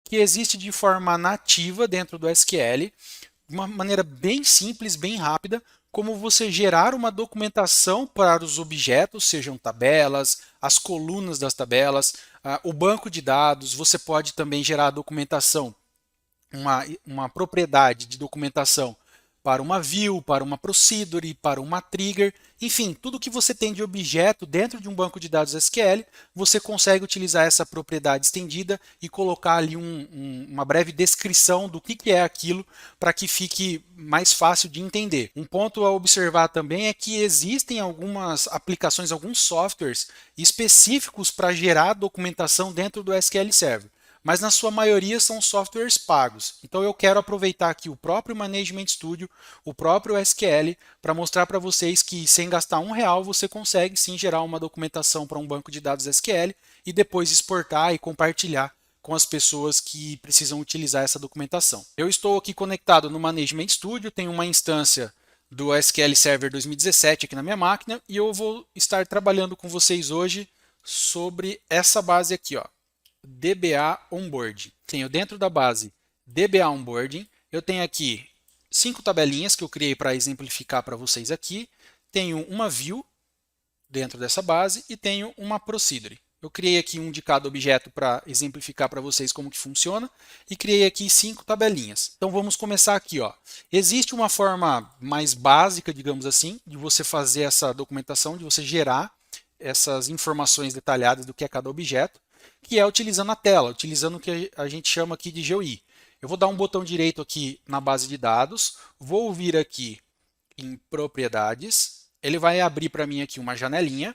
que existe de forma nativa dentro do SQL, uma maneira bem simples, bem rápida, como você gerar uma documentação para os objetos, sejam tabelas, as colunas das tabelas, o banco de dados. Você pode também gerar documentação, uma propriedade de documentação para uma view, para uma procedure, para uma trigger, enfim, tudo que você tem de objeto dentro de um banco de dados SQL, você consegue utilizar essa propriedade estendida e colocar ali uma breve descrição do que é aquilo para que fique mais fácil de entender. Um ponto a observar também é que existem algumas aplicações, alguns softwares específicos para gerar documentação dentro do SQL Server, mas na sua maioria são softwares pagos. Então eu quero aproveitar aqui o próprio Management Studio, o próprio SQL, para mostrar para vocês que sem gastar R$ 1 você consegue sim gerar uma documentação para um banco de dados SQL e depois exportar e compartilhar com as pessoas que precisam utilizar essa documentação. Eu estou aqui conectado no Management Studio, tenho uma instância do SQL Server 2017 aqui na minha máquina e eu vou estar trabalhando com vocês hoje sobre essa base aqui, ó. DBA Onboarding. Tenho dentro da base DBA Onboarding, eu tenho aqui 5 tabelinhas que eu criei para exemplificar para vocês aqui. Tenho uma view dentro dessa base e tenho uma procedure. Eu criei aqui um de cada objeto para exemplificar para vocês como que funciona e criei aqui 5 tabelinhas. Então vamos começar aqui, ó. Existe uma forma mais básica, digamos assim, de você fazer essa documentação, de você gerar essas informações detalhadas do que é cada objeto, que é utilizando a tela, utilizando o que a gente chama aqui de GUI. Eu vou dar um botão direito aqui na base de dados, vou vir aqui em propriedades, ele vai abrir para mim aqui uma janelinha,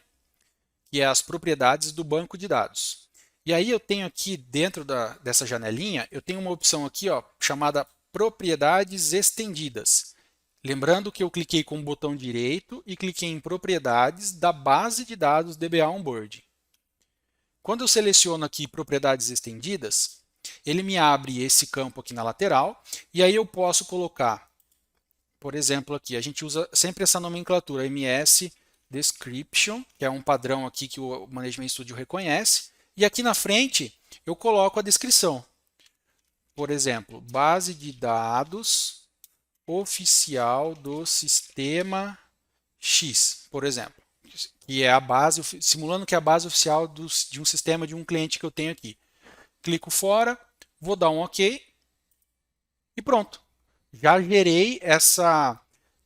que é as propriedades do banco de dados. E aí eu tenho aqui dentro dessa janelinha, eu tenho uma opção aqui, ó, chamada propriedades estendidas. Lembrando que eu cliquei com o botão direito e cliquei em propriedades da base de dados DBA Onboarding. Quando eu seleciono aqui propriedades estendidas, ele me abre esse campo aqui na lateral e aí eu posso colocar, por exemplo, aqui, a gente usa sempre essa nomenclatura MS Description, que é um padrão aqui que o Management Studio reconhece, e aqui na frente eu coloco a descrição. Por exemplo, base de dados oficial do sistema X, por exemplo, que é a base, simulando que é a base oficial de um sistema de um cliente que eu tenho aqui. Clico fora, vou dar um OK e pronto. Já gerei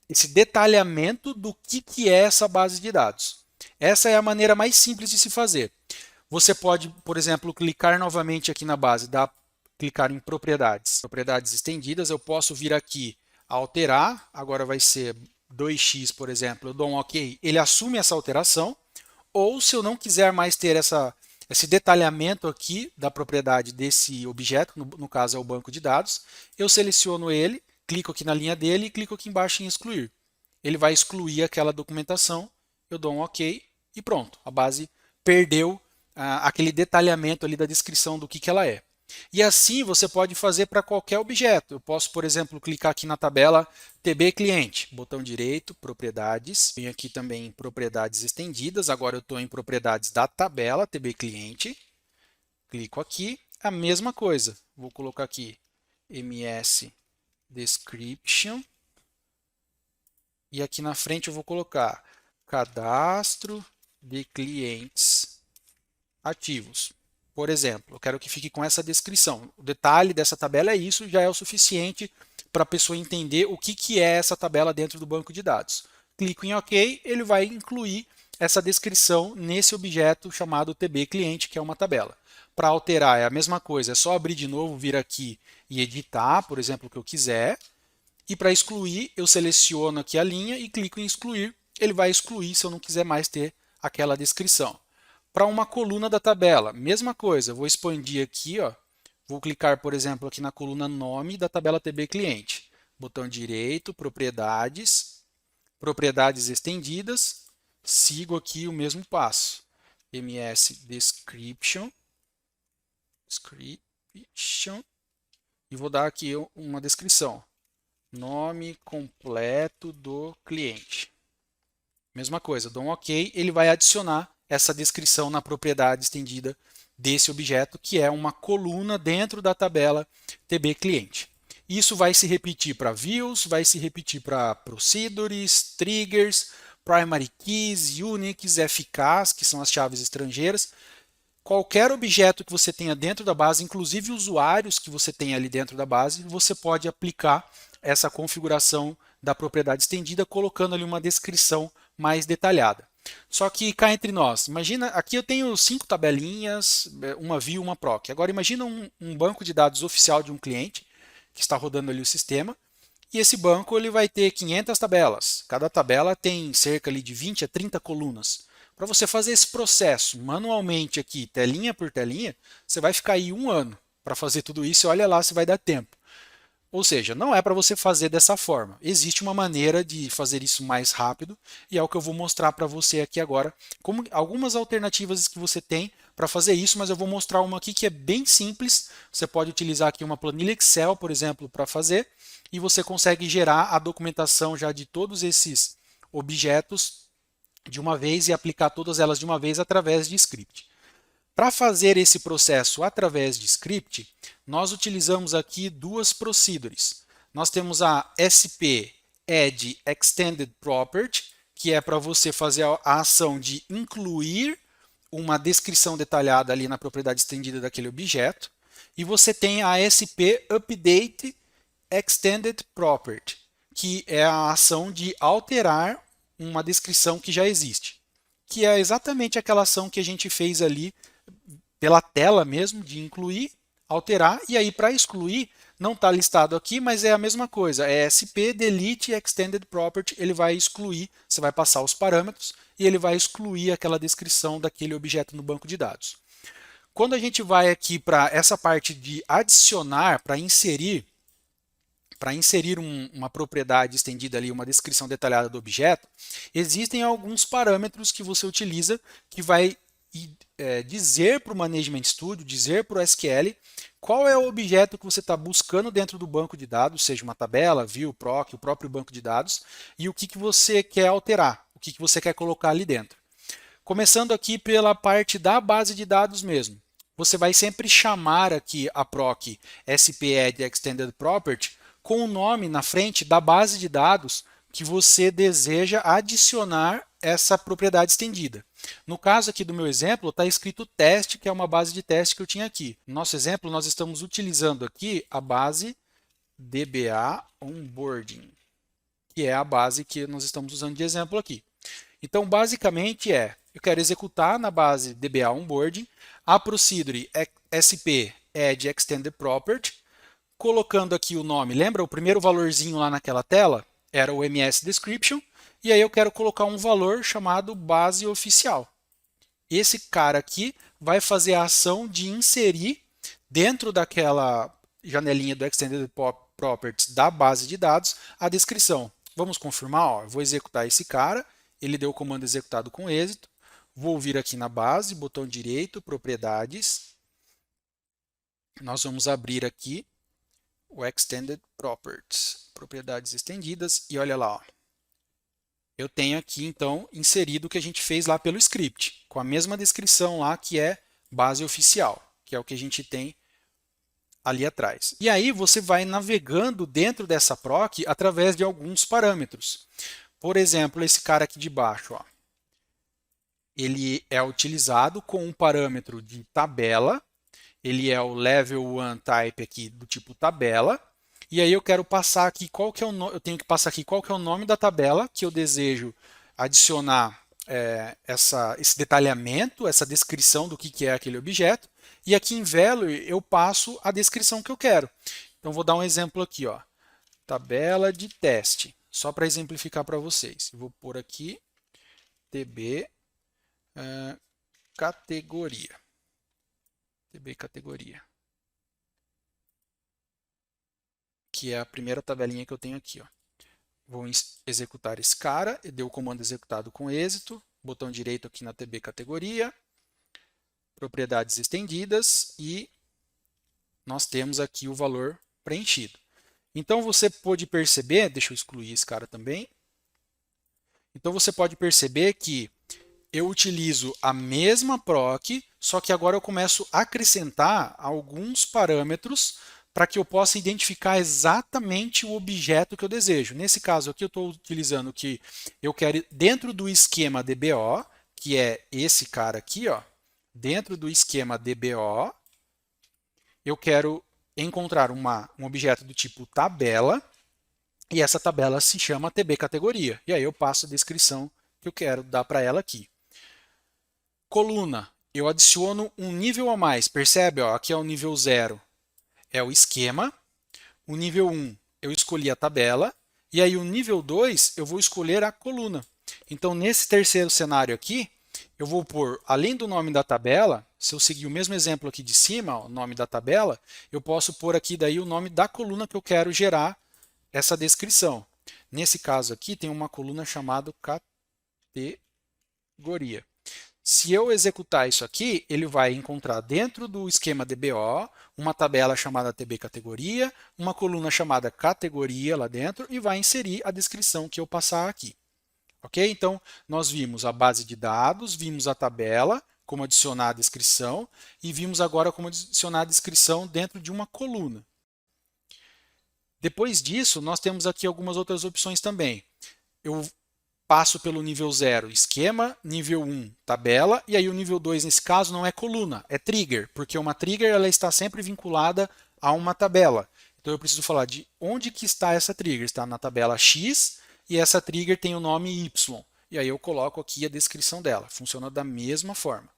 esse detalhamento do que é essa base de dados. Essa é a maneira mais simples de se fazer. Você pode, por exemplo, clicar novamente aqui na base, clicar em propriedades. Propriedades estendidas, eu posso vir aqui alterar, agora vai ser 2x, por exemplo, eu dou um OK, ele assume essa alteração, ou se eu não quiser mais ter esse detalhamento aqui da propriedade desse objeto, no caso é o banco de dados, eu seleciono ele, clico aqui na linha dele e clico aqui embaixo em excluir. Ele vai excluir aquela documentação, eu dou um OK e pronto, a base perdeu aquele detalhamento ali da descrição do que ela é. E assim você pode fazer para qualquer objeto. Eu posso, por exemplo, clicar aqui na tabela TB Cliente, botão direito, propriedades. Venho aqui também em propriedades estendidas. Agora eu estou em propriedades da tabela TB Cliente. Clico aqui, a mesma coisa. Vou colocar aqui MS Description. E aqui na frente eu vou colocar cadastro de clientes ativos. Por exemplo, eu quero que fique com essa descrição. O detalhe dessa tabela é isso, já é o suficiente para a pessoa entender o que é essa tabela dentro do banco de dados. Clico em OK, ele vai incluir essa descrição nesse objeto chamado TB Cliente, que é uma tabela. Para alterar é a mesma coisa, é só abrir de novo, vir aqui e editar, por exemplo, o que eu quiser. E para excluir, eu seleciono aqui a linha e clico em excluir. Ele vai excluir se eu não quiser mais ter aquela descrição. Para uma coluna da tabela, mesma coisa, vou expandir aqui, ó, vou clicar, por exemplo, aqui na coluna nome da tabela TB Cliente. Botão direito, propriedades, propriedades estendidas, sigo aqui o mesmo passo. MS Description, e vou dar aqui uma descrição. Nome completo do cliente. Mesma coisa, dou um OK, ele vai adicionar essa descrição na propriedade estendida desse objeto, que é uma coluna dentro da tabela TB cliente. Isso vai se repetir para views, vai se repetir para procedures, triggers, primary keys, uniques, FKs, que são as chaves estrangeiras. Qualquer objeto que você tenha dentro da base, inclusive usuários que você tenha ali dentro da base, você pode aplicar essa configuração da propriedade estendida, colocando ali uma descrição mais detalhada. Só que cá entre nós, imagina, aqui eu tenho 5 tabelinhas, uma view, uma proc. Agora imagina um banco de dados oficial de um cliente, que está rodando ali o sistema, e esse banco ele vai ter 500 tabelas. Cada tabela tem cerca ali de 20 a 30 colunas. Para você fazer esse processo manualmente aqui, telinha por telinha, você vai ficar aí um ano para fazer tudo isso e olha lá se vai dar tempo. Ou seja, não é para você fazer dessa forma. Existe uma maneira de fazer isso mais rápido e é o que eu vou mostrar para você aqui agora, como algumas alternativas que você tem para fazer isso, mas eu vou mostrar uma aqui que é bem simples. Você pode utilizar aqui uma planilha Excel, por exemplo, para fazer e você consegue gerar a documentação já de todos esses objetos de uma vez e aplicar todas elas de uma vez através de script. Para fazer esse processo através de script, nós utilizamos aqui duas procedures. Nós temos a SP Add Extended Property, que é para você fazer a ação de incluir uma descrição detalhada ali na propriedade estendida daquele objeto. E você tem a SP Update Extended Property, que é a ação de alterar uma descrição que já existe, que é exatamente aquela ação que a gente fez ali pela tela mesmo, de incluir, alterar, e aí para excluir, não está listado aqui, mas é a mesma coisa, é SP delete extended property, ele vai excluir, você vai passar os parâmetros e ele vai excluir aquela descrição daquele objeto no banco de dados. Quando a gente vai aqui para essa parte de adicionar, para inserir uma propriedade estendida ali, uma descrição detalhada do objeto, existem alguns parâmetros que você utiliza que vai dizer para o Management Studio, dizer para o SQL qual é o objeto que você está buscando dentro do banco de dados, seja uma tabela, view, proc, o próprio banco de dados, e o que você quer alterar, o que você quer colocar ali dentro. Começando aqui pela parte da base de dados mesmo. Você vai sempre chamar aqui a proc SPAdd Extended Property com o nome na frente da base de dados que você deseja adicionar essa propriedade estendida. No caso aqui do meu exemplo, está escrito teste, que é uma base de teste que eu tinha aqui. No nosso exemplo, nós estamos utilizando aqui a base DBA Onboarding, que é a base que nós estamos usando de exemplo aqui. Então, basicamente eu quero executar na base DBA Onboarding a procedure SP Add Extended Property, colocando aqui o nome. Lembra o primeiro valorzinho lá naquela tela? Era o MS Description. E aí eu quero colocar um valor chamado base oficial. Esse cara aqui vai fazer a ação de inserir dentro daquela janelinha do Extended Properties da base de dados a descrição. Vamos confirmar, eu vou executar esse cara, ele deu o comando executado com êxito. Vou vir aqui na base, botão direito, propriedades. Nós vamos abrir aqui o Extended Properties, propriedades estendidas, e olha lá, ó. Eu tenho aqui então inserido o que a gente fez lá pelo script, com a mesma descrição lá que é base oficial, que é o que a gente tem ali atrás. E aí você vai navegando dentro dessa proc através de alguns parâmetros. Por exemplo, esse cara aqui de baixo, ó, ele é utilizado com um parâmetro de tabela, ele é o level 1 type aqui do tipo tabela, e aí eu quero passar aqui qual que é eu tenho que passar aqui qual que é o nome da tabela que eu desejo adicionar esse detalhamento, essa descrição do que é aquele objeto, e aqui em value eu passo a descrição que eu quero. Então vou dar um exemplo aqui, ó, tabela de teste, só para exemplificar para vocês. Eu vou pôr aqui TB categoria. TB categoria. Que é a primeira tabelinha que eu tenho aqui, ó. Vou executar esse cara, deu o comando executado com êxito, botão direito aqui na TB categoria, propriedades estendidas e nós temos aqui o valor preenchido. Então você pode perceber, deixa eu excluir esse cara também. Então você pode perceber que eu utilizo a mesma proc, só que agora eu começo a acrescentar alguns parâmetros para que eu possa identificar exatamente o objeto que eu desejo. Nesse caso aqui eu estou utilizando que eu quero dentro do esquema DBO, que é esse cara aqui, ó, dentro do esquema DBO, eu quero encontrar um objeto do tipo tabela, e essa tabela se chama TB categoria. E aí eu passo a descrição que eu quero dar para ela aqui. Coluna, eu adiciono um nível a mais. Percebe? Ó, aqui é o nível 0, é o esquema. O nível 1, eu escolhi a tabela. E aí o nível 2, eu vou escolher a coluna. Então, nesse terceiro cenário aqui, eu vou pôr, além do nome da tabela, se eu seguir o mesmo exemplo aqui de cima, ó, o nome da tabela, eu posso pôr aqui daí o nome da coluna que eu quero gerar essa descrição. Nesse caso aqui, tem uma coluna chamada categoria. Se eu executar isso aqui, ele vai encontrar dentro do esquema DBO uma tabela chamada TB categoria, uma coluna chamada categoria lá dentro e vai inserir a descrição que eu passar aqui. Ok? Então, nós vimos a base de dados, vimos a tabela, como adicionar a descrição, e vimos agora como adicionar a descrição dentro de uma coluna. Depois disso, nós temos aqui algumas outras opções também. Eu passo pelo nível 0, esquema, nível 1, tabela, e aí o nível 2, nesse caso, não é coluna, é trigger, porque uma trigger ela está sempre vinculada a uma tabela. Então eu preciso falar de onde que está essa trigger. Está na tabela X e essa trigger tem o nome Y. E aí eu coloco aqui a descrição dela. Funciona da mesma forma.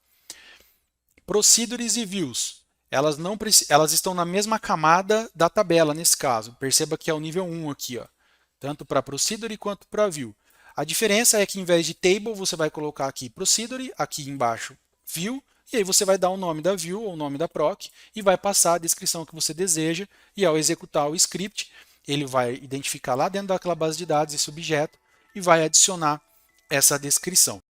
Procedures e views. Elas estão na mesma camada da tabela nesse caso. Perceba que é o nível 1 aqui, ó, tanto para procedure quanto para view. A diferença é que em vez de table, você vai colocar aqui procedure, aqui embaixo view, e aí você vai dar o nome da view ou o nome da proc e vai passar a descrição que você deseja, e ao executar o script, ele vai identificar lá dentro daquela base de dados esse objeto e vai adicionar essa descrição.